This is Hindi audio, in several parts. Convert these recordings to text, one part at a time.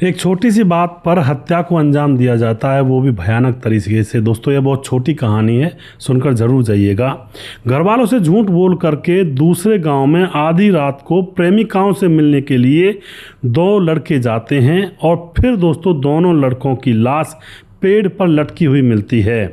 एक छोटी सी बात पर हत्या को अंजाम दिया जाता है, वो भी भयानक तरीके से। दोस्तों, यह बहुत छोटी कहानी है, सुनकर ज़रूर जाइएगा। घर वालों से झूठ बोल करके दूसरे गांव में आधी रात को प्रेमिकाओं से मिलने के लिए दो लड़के जाते हैं और फिर दोस्तों दोनों लड़कों की लाश पेड़ पर लटकी हुई मिलती है।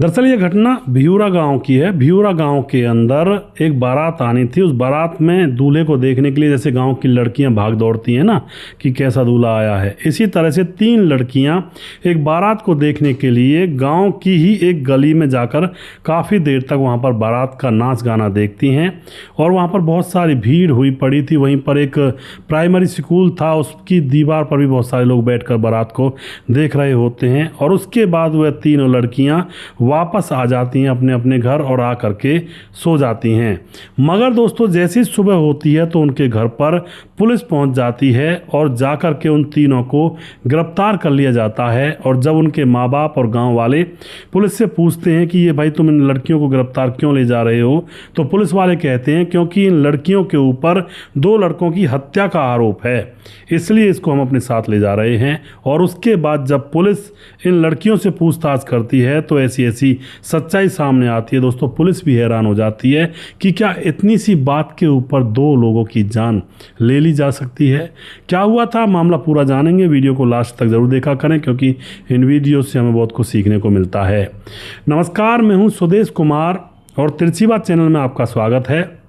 दरअसल ये घटना भियूरा गांव की है। भियूरा गांव के अंदर एक बारात आनी थी। उस बारात में दूल्हे को देखने के लिए जैसे गांव की लड़कियां भाग दौड़ती हैं ना कि कैसा दूल्हा आया है, इसी तरह से तीन लड़कियां एक बारात को देखने के लिए गांव की ही एक गली में जाकर काफ़ी देर तक वहां पर बारात का नाच गाना देखती हैं। और वहां पर बहुत सारी भीड़ हुई पड़ी थी। वहीं पर एक प्राइमरी स्कूल था, उसकी दीवार पर भी बहुत सारे लोग बैठकर बारात को देख रहे होते हैं। और उसके बाद वह तीनों लड़कियां वापस आ जाती हैं अपने अपने घर और आ करके सो जाती हैं। मगर दोस्तों जैसे ही सुबह होती है तो उनके घर पर पुलिस पहुंच जाती है और जाकर के उन तीनों को गिरफ्तार कर लिया जाता है। और जब उनके माँ बाप और गांव वाले पुलिस से पूछते हैं कि ये भाई तुम इन लड़कियों को गिरफ्तार क्यों ले जा रहे हो, तो पुलिस वाले कहते हैं क्योंकि इन लड़कियों के ऊपर दो लड़कों की हत्या का आरोप है, इसलिए इसको हम अपने साथ ले जा रहे हैं। और उसके बाद जब पुलिस इन लड़कियों से पूछताछ करती है तो ऐसी ऐसी सच्चाई सामने आती है। दोस्तों, पुलिस भी हैरान हो जाती है कि क्या इतनी सी बात के ऊपर दो लोगों की जान ले ली जा सकती है। क्या हुआ था, मामला पूरा जानेंगे। वीडियो को लास्ट तक जरूर देखा करें क्योंकि इन वीडियो से हमें बहुत कुछ सीखने को मिलता है। नमस्कार, मैं हूं सुदेश कुमार और तिरछीवात चैनल में आपका स्वागत है।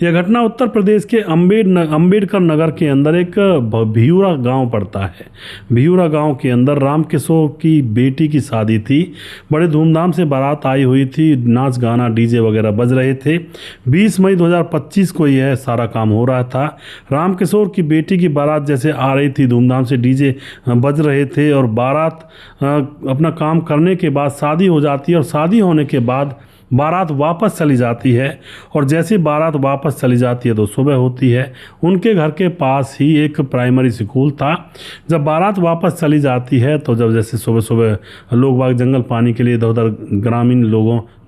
यह घटना उत्तर प्रदेश के अंबेडकर नगर के अंदर एक भियूरा गांव पड़ता है। भियूरा गांव के अंदर रामकिशोर की बेटी की शादी थी। बड़े धूमधाम से बारात आई हुई थी, नाच गाना डीजे वगैरह बज रहे थे। 20 मई 2025 को यह सारा काम हो रहा था। रामकिशोर की बेटी की बारात जैसे आ रही थी, धूमधाम से डीजे बज रहे थे और बारात अपना काम करने के बाद शादी हो जाती है। और शादी होने के बाद बारात वापस चली जाती है। और जैसे बारात वापस चली जाती है तो सुबह होती है। उनके घर के पास ही एक प्राइमरी स्कूल था। जब बारात वापस चली जाती है तो जब जैसे सुबह सुबह लोग बाग जंगल पानी के लिए इधर उधर, ग्रामीण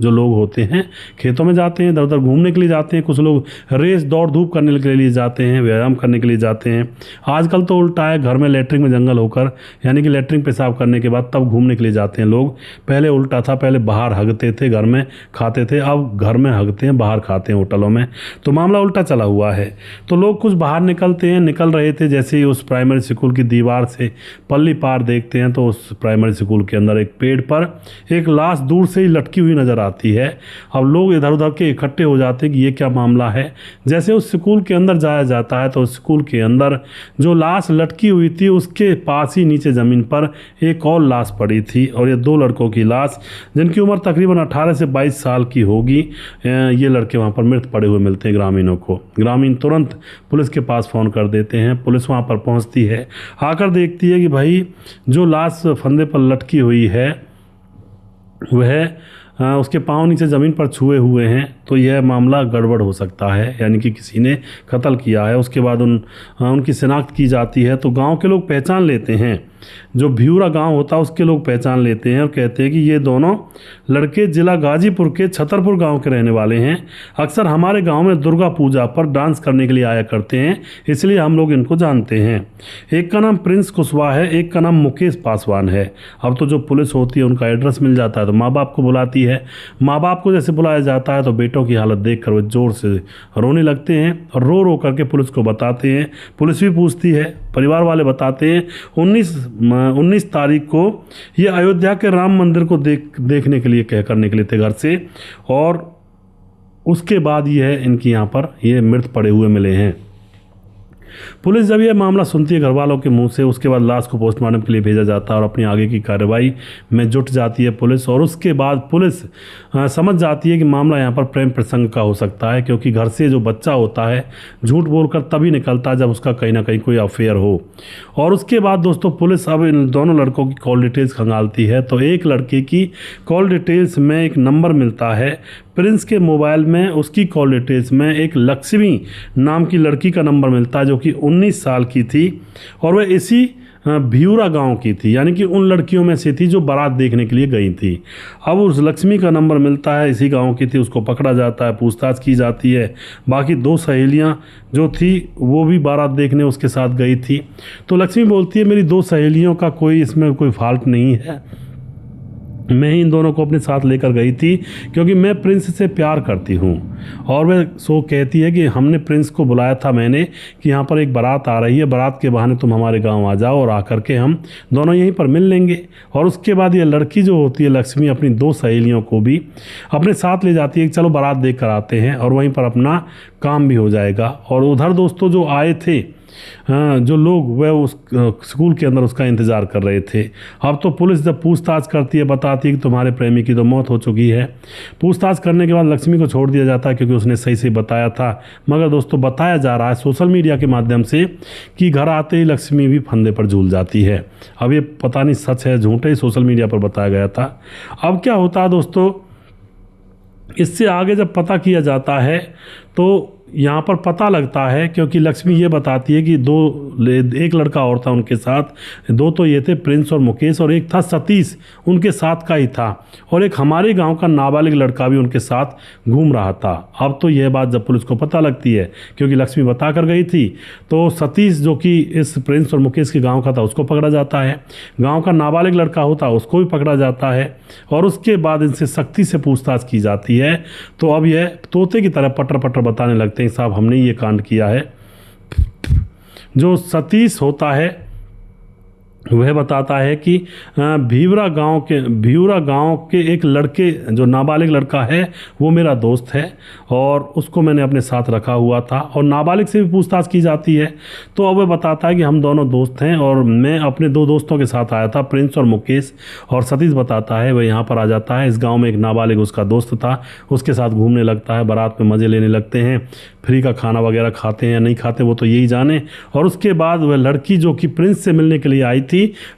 जो लोग होते हैं खेतों में जाते हैं, इधर उधर घूमने के लिए जाते हैं। कुछ लोग रेस दौड़ धूप करने के लिए जाते हैं, व्यायाम करने के लिए जाते हैं। आजकल तो उल्टा है, घर में लेटरिन में जंगल होकर, यानी कि लेटरिन पेशाब करने के बाद तब घूमने के लिए जाते हैं लोग। पहले उल्टा था, पहले बाहर हगते थे, घर में खाते थे, अब घर में हगते हैं, बाहर खाते हैं होटलों में। तो मामला उल्टा चला हुआ है। तो लोग कुछ बाहर निकल रहे थे। जैसे ही उस प्राइमरी स्कूल की दीवार से पल्ली पार देखते हैं तो उस प्राइमरी स्कूल के अंदर एक पेड़ पर एक लाश दूर से ही लटकी हुई नजर आती है। अब लोग इधर उधर के इकट्ठे हो जाते हैं कि ये क्या मामला है। जैसे उस स्कूल के अंदर जाया जाता है तो उस स्कूल के अंदर जो लाश लटकी हुई थी उसके पास ही नीचे ज़मीन पर एक और लाश पड़ी थी। और ये दो लड़कों की लाश, जिनकी उम्र तकरीबन 18 से 22 साल की होगी, ये लड़के वहाँ पर मृत पड़े हुए मिलते हैं ग्रामीणों को। ग्रामीण तुरंत पुलिस के पास फ़ोन कर देते हैं। पुलिस वहाँ पर पहुँचती है, आकर देखती है कि भाई जो लाश फंदे पर लटकी हुई है वह उसके पाँव नीचे ज़मीन पर छुए हुए हैं। तो यह मामला गड़बड़ हो सकता है, यानी कि किसी ने कत्ल किया है। उसके बाद उनकी शिनाख्त की जाती है तो गांव के लोग पहचान लेते हैं, जो भियूरा गांव होता है उसके लोग पहचान लेते हैं और कहते हैं कि ये दोनों लड़के जिला गाजीपुर के छतरपुर गांव के रहने वाले हैं। अक्सर हमारे गांव में दुर्गा पूजा पर डांस करने के लिए आया करते हैं, इसलिए हम लोग इनको जानते हैं। एक का नाम प्रिंस कुशवाहा है, एक का नाम मुकेश पासवान है। अब तो जो पुलिस होती है उनका एड्रेस मिल जाता है तो माँ बाप को बुलाती है। माँ बाप को जैसे बुलाया जाता है तो बेटों की हालत देखकर वे जोर से रोने लगते हैं और रो रो करके पुलिस को बताते हैं। पुलिस भी पूछती है, परिवार वाले बताते हैं 19 तारीख को ये अयोध्या के राम मंदिर को देखने के लिए करने के लिए थे घर से। और उसके बाद ये इनकी यहाँ पर ये मृत पड़े हुए मिले हैं। पुलिस जब यह मामला सुनती है घर वालों के मुंह से, उसके बाद लाश को पोस्टमार्टम के लिए भेजा जाता है और अपनी आगे की कार्रवाई में जुट जाती है पुलिस। और उसके बाद पुलिस समझ जाती है कि मामला यहाँ पर प्रेम प्रसंग का हो सकता है, क्योंकि घर से जो बच्चा होता है झूठ बोलकर तभी निकलता है जब उसका कहीं ना कहीं कोई अफेयर हो। और उसके बाद दोस्तों पुलिस अब इन दोनों लड़कों की कॉल डिटेल्स खंगालती है। तो एक लड़के की कॉल डिटेल्स में एक नंबर मिलता है, प्रिंस के मोबाइल में उसकी कॉल डिटेल्स में एक लक्ष्मी नाम की लड़की का नंबर मिलता है जो कि 19 साल की थी। और वह इसी भियूरा गांव की थी, यानी कि उन लड़कियों में से थी जो बारात देखने के लिए गई थी। अब उस लक्ष्मी का नंबर मिलता है, इसी गांव की थी, उसको पकड़ा जाता है, पूछताछ की जाती है। बाकी 2 सहेलियां जो थी वो भी बारात देखने उसके साथ गई थी। तो लक्ष्मी बोलती है मेरी 2 सहेलियों का कोई इसमें कोई फॉल्ट नहीं है, मैं ही इन दोनों को अपने साथ लेकर गई थी क्योंकि मैं प्रिंस से प्यार करती हूँ। और वह सो कहती है कि हमने प्रिंस को बुलाया था मैंने कि यहाँ पर एक बारात आ रही है, बारात के बहाने तुम हमारे गांव आ जाओ और आकर के हम दोनों यहीं पर मिल लेंगे। और उसके बाद ये लड़की जो होती है लक्ष्मी अपनी 2 सहेलियों को भी अपने साथ ले जाती है कि चलो बारात देख कर आते हैं और वहीं पर अपना काम भी हो जाएगा। और उधर दोस्तों जो आए थे जो लोग वह उस स्कूल के अंदर उसका इंतज़ार कर रहे थे। अब तो पुलिस जब पूछताछ करती है बताती है कि तुम्हारे प्रेमी की तो मौत हो चुकी है। पूछताछ करने के बाद लक्ष्मी को छोड़ दिया जाता है क्योंकि उसने सही से बताया था। मगर दोस्तों बताया जा रहा है सोशल मीडिया के माध्यम से कि घर आते ही लक्ष्मी भी फंदे पर झूल जाती है। अब ये पता नहीं सच है झूठ है, सोशल मीडिया पर बताया गया था। अब क्या होता है दोस्तों, इससे आगे जब पता किया जाता है तो यहाँ पर पता लगता है क्योंकि लक्ष्मी ये बताती है कि एक लड़का और था उनके साथ, 2 तो ये थे प्रिंस और मुकेश, और एक था सतीश उनके साथ का ही था, और एक हमारे गांव का नाबालिग लड़का भी उनके साथ घूम रहा था। अब तो यह बात जब पुलिस को पता लगती है क्योंकि लक्ष्मी बता कर गई थी, तो सतीश जो कि इस प्रिंस और मुकेश के गाँव का था उसको पकड़ा जाता है, गाँव का नाबालिग लड़का होता उसको भी पकड़ा जाता है, और उसके बाद इनसे सख्ती से पूछताछ की जाती है। तो अब यह तोते की तरह पटर पटर बताने लगते हैं साहब हमने ये कांड किया है। जो सतीश होता है वह बताता है कि भियूरा गांव के एक लड़के जो नाबालिग लड़का है वो मेरा दोस्त है और उसको मैंने अपने साथ रखा हुआ था, और नाबालिग से भी पूछताछ की जाती है। तो अब वह बताता है कि हम दोनों दोस्त हैं और मैं अपने 2 दोस्तों के साथ आया था, प्रिंस और मुकेश। और सतीश बताता है वह यहाँ पर आ जाता है, इस गाँव में एक नाबालिग उसका दोस्त था, उसके साथ घूमने लगता है, बारात में मज़े लेने लगते हैं, फ्री का खाना वगैरह खाते हैं या नहीं खाते वो तो यही जाने। और उसके बाद वह लड़की जो कि प्रिंस से मिलने के लिए आई थी,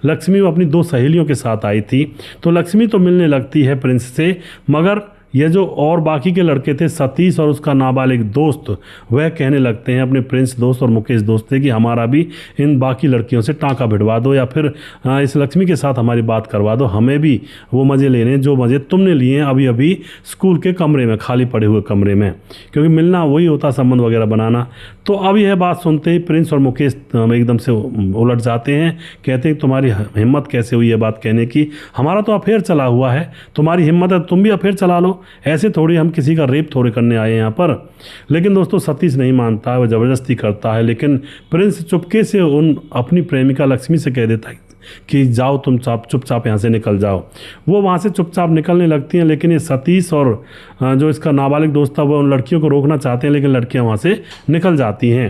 लक्ष्मी वो अपनी 2 सहेलियों के साथ आई थी। तो लक्ष्मी तो मिलने लगती है प्रिंस से, मगर ये जो और बाकी के लड़के थे सतीश और उसका नाबालिग दोस्त, वह कहने लगते हैं अपने प्रिंस दोस्त और मुकेश दोस्त से कि हमारा भी इन बाकी लड़कियों से टाँका भिड़वा दो या फिर इस लक्ष्मी के साथ हमारी बात करवा दो, हमें भी वो मज़े लेने जो मज़े तुमने लिए हैं अभी अभी स्कूल के कमरे में, खाली पड़े हुए कमरे में, क्योंकि मिलना वही होता संबंध वगैरह बनाना। तो अब यह बात सुनते ही प्रिंस और मुकेश एकदम से उलट जाते हैं, कहते हैं तुम्हारी हिम्मत कैसे हुई ये बात कहने की, हमारा तो अफेयर चला हुआ है, तुम्हारी हिम्मत है तुम भी अफेयर चला लो, ऐसे थोड़ी हम किसी का रेप थोड़े करने आए हैं यहाँ पर। लेकिन दोस्तों सतीश नहीं मानता है, वह ज़बरदस्ती करता है, लेकिन प्रिंस चुपके से अपनी प्रेमिका लक्ष्मी से कह देता है कि जाओ तुम चुपचाप यहाँ से निकल जाओ। वो वहाँ से चुपचाप निकलने लगती हैं, लेकिन ये सतीश और जो इसका नाबालिग दोस्त था वो उन लड़कियों को रोकना चाहते हैं, लेकिन लड़कियाँ वहाँ से निकल जाती हैं।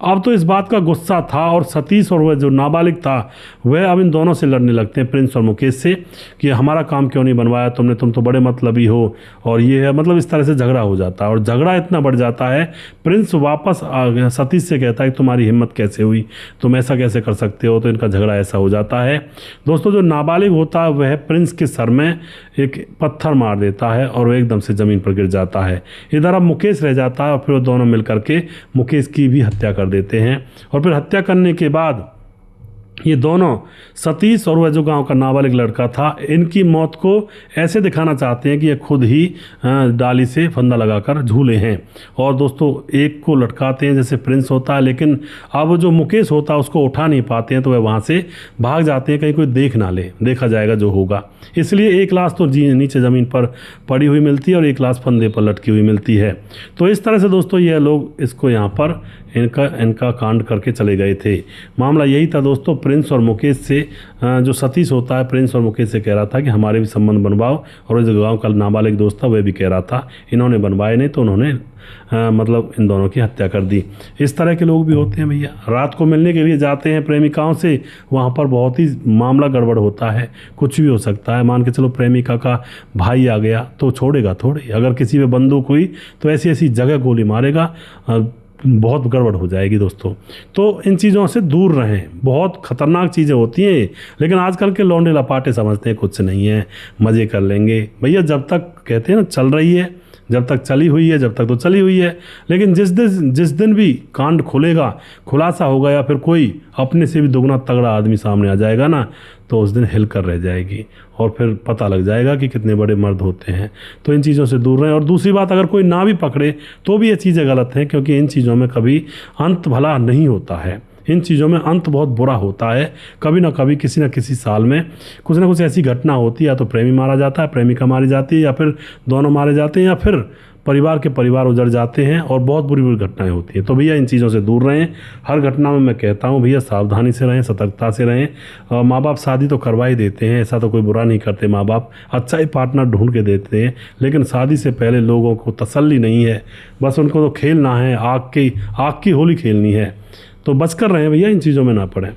अब तो इस बात का गुस्सा था और सतीश और वह जो नाबालिग था वह अब इन दोनों से लड़ने लगते हैं, प्रिंस और मुकेश से, कि हमारा काम क्यों नहीं बनवाया तुमने, तुम तो बड़े मतलबी हो और ये है, मतलब इस तरह से झगड़ा हो जाता है। और झगड़ा इतना बढ़ जाता है, प्रिंस वापस सतीश से कहता है कि तुम्हारी हिम्मत कैसे हुई, तुम ऐसा कैसे कर सकते हो, तो इनका झगड़ा ऐसा हो जाता है। दोस्तों जो नाबालिग होता है वह प्रिंस के सर में एक पत्थर मार देता है और वह एकदम से ज़मीन पर गिर जाता है। इधर अब मुकेश रह जाता है और फिर वो दोनों मिल करके मुकेश की भी हत्या कर देते हैं। और फिर हत्या करने के बाद ये दोनों सतीश और वह जो गांव का नाबालिग लड़का था, इनकी मौत को ऐसे दिखाना चाहते हैं कि ये खुद ही डाली से फंदा लगाकर झूले हैं। और दोस्तों एक को लटकाते हैं जैसे प्रिंस होता है, लेकिन अब जो मुकेश होता है उसको उठा नहीं पाते हैं, तो वह वहाँ से भाग जाते हैं, कहीं कोई देख ना ले, देखा जाएगा जो होगा। इसलिए एक लाश तो नीचे ज़मीन पर पड़ी हुई मिलती है और एक लाश फंदे पर लटकी हुई मिलती है। तो इस तरह से दोस्तों यह लोग इसको यहाँ पर इनका कांड करके चले गए थे। मामला यही था दोस्तों, प्रिंस और मुकेश से जो सतीश होता है प्रिंस और मुकेश से कह रहा था कि हमारे भी संबंध बनवाओ, और जो गांव का नाबालिग दोस्त था वह भी कह रहा था, इन्होंने बनवाए नहीं तो उन्होंने मतलब इन दोनों की हत्या कर दी। इस तरह के लोग भी होते हैं भैया, रात को मिलने के लिए जाते हैं प्रेमिकाओं से, वहाँ पर बहुत ही मामला गड़बड़ होता है, कुछ भी हो सकता है। मान के चलो प्रेमिका का भाई आ गया तो छोड़ेगा थोड़ी, अगर किसी पे बंदूक हुई तो ऐसी ऐसी जगह गोली मारेगा, बहुत गड़बड़ हो जाएगी दोस्तों। तो इन चीज़ों से दूर रहें, बहुत ख़तरनाक चीज़ें होती हैं। लेकिन आजकल के लौंडे लपाटे समझते हैं कुछ नहीं है, मज़े कर लेंगे भैया। जब तक कहते हैं ना चल रही है जब तक चली हुई है, जब तक तो चली हुई है, लेकिन जिस दिन भी कांड खुलेगा, खुलासा होगा, या फिर कोई अपने से भी दुगना तगड़ा आदमी सामने आ जाएगा ना, तो उस दिन हिल कर रह जाएगी और फिर पता लग जाएगा कि कितने बड़े मर्द होते हैं। तो इन चीज़ों से दूर रहें। और दूसरी बात, अगर कोई ना भी पकड़े तो भी ये चीज़ें गलत हैं, क्योंकि इन चीज़ों में कभी अंत भला नहीं होता है। इन चीज़ों में अंत बहुत बुरा होता है। कभी ना कभी किसी न किसी साल में कुछ ना कुछ ऐसी घटना होती है, या तो प्रेमी मारा जाता है, प्रेमिका मारी जाती है, या फिर दोनों मारे जाते हैं, या फिर परिवार के परिवार उजड़ जाते हैं और बहुत बुरी बुरी घटनाएं होती हैं। तो भैया इन चीज़ों से दूर रहें। हर घटना में मैं कहता हूँ भैया सावधानी से रहें, सतर्कता से रहें। माँ बाप शादी तो करवा ही देते हैं, ऐसा तो कोई बुरा नहीं करते माँ बाप, अच्छा ही पार्टनर ढूंढ के देते हैं, लेकिन शादी से पहले लोगों को तसल्ली नहीं है, बस उनको तो खेलना है, आग की होली खेलनी है। तो बचकर रहें भैया, इन चीज़ों में ना पड़ें।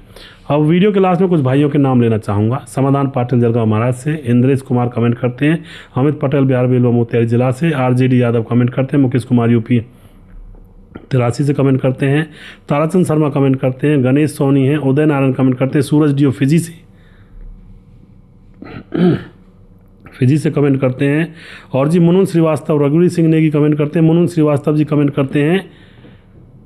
अब वीडियो के लास्ट में कुछ भाइयों के नाम लेना चाहूँगा। समाधान पाटिल जलगांव महाराज से, इंद्रेश कुमार कमेंट करते हैं, अमित पटेल बिहार बेलवा मोतिहारी जिला से, आरजेडी यादव कमेंट करते हैं, मुकेश कुमार यूपी 83 से कमेंट करते हैं, ताराचंद शर्मा कमेंट करते हैं, गणेश सोनी हैं, उदय नारायण कमेंट करते हैं, सूरज डीओ फिजी से कमेंट करते हैं, और जी मुनुन श्रीवास्तव रघुवीर सिंह नेगी कमेंट करते हैं, मुनुन श्रीवास्तव जी कमेंट करते हैं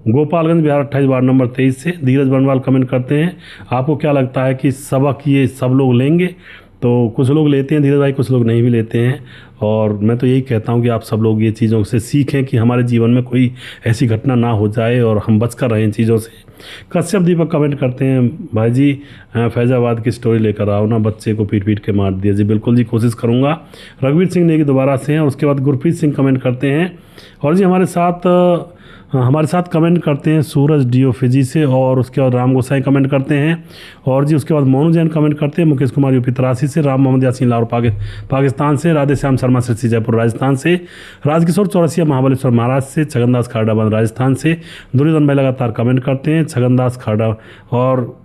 गोपालगंज बिहार 28 वार्ड नंबर 23 से। धीरज बनवाल कमेंट करते हैं, आपको क्या लगता है कि सबक ये सब लोग लेंगे? तो कुछ लोग लेते हैं धीरज भाई, कुछ लोग नहीं भी लेते हैं, और मैं तो यही कहता हूँ कि आप सब लोग ये चीज़ों से सीखें कि हमारे जीवन में कोई ऐसी घटना ना हो जाए और हम बच कर रहें इन चीज़ों से। कश्यप दीपक कमेंट करते हैं, भाई जी फैज़ाबाद की स्टोरी लेकर आओ ना, बच्चे को पीट पीट के मार दिया। जी बिल्कुल जी, कोशिश करूँगा। रघुवीर सिंह नेगी दोबारा से हैं, और उसके बाद गुरप्रीत सिंह कमेंट करते हैं, और जी हमारे साथ कमेंट करते हैं सूरज डीओ फिजी से, और उसके बाद राम गोसाई कमेंट करते हैं, और जी उसके बाद मोनू जैन कमेंट करते हैं, मुकेश कुमार यूपी 83 से, राम मोहम्मद यासीन लाहौर पाकिस्तान से, राधे श्याम शर्मा सिरसी जयपुर राजस्थान से, राजकिशोर चौरसिया महाबलेश्वर महाराज से, छगनदास खारडाबंद राजस्थान से, दुर्योधन भाई लगातार कमेंट करते हैं, छगनदास खारडा, और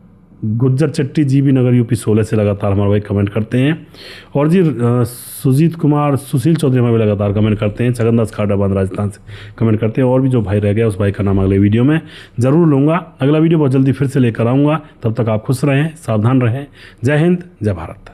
गुज्जर चट्टी जीबी नगर यूपी 16 से लगातार हमारे भाई कमेंट करते हैं, और जी सुजीत कुमार सुशील चौधरी हमारे भाई लगातार कमेंट करते हैं, छगनदास खारडाबाद राजस्थान से कमेंट करते हैं, और भी जो भाई रह गया उस भाई का नाम अगले वीडियो में ज़रूर लूँगा। अगला वीडियो बहुत जल्दी फिर से लेकर आऊँगा, तब तक आप खुश रहें, सावधान रहें। जय हिंद, जय भारत।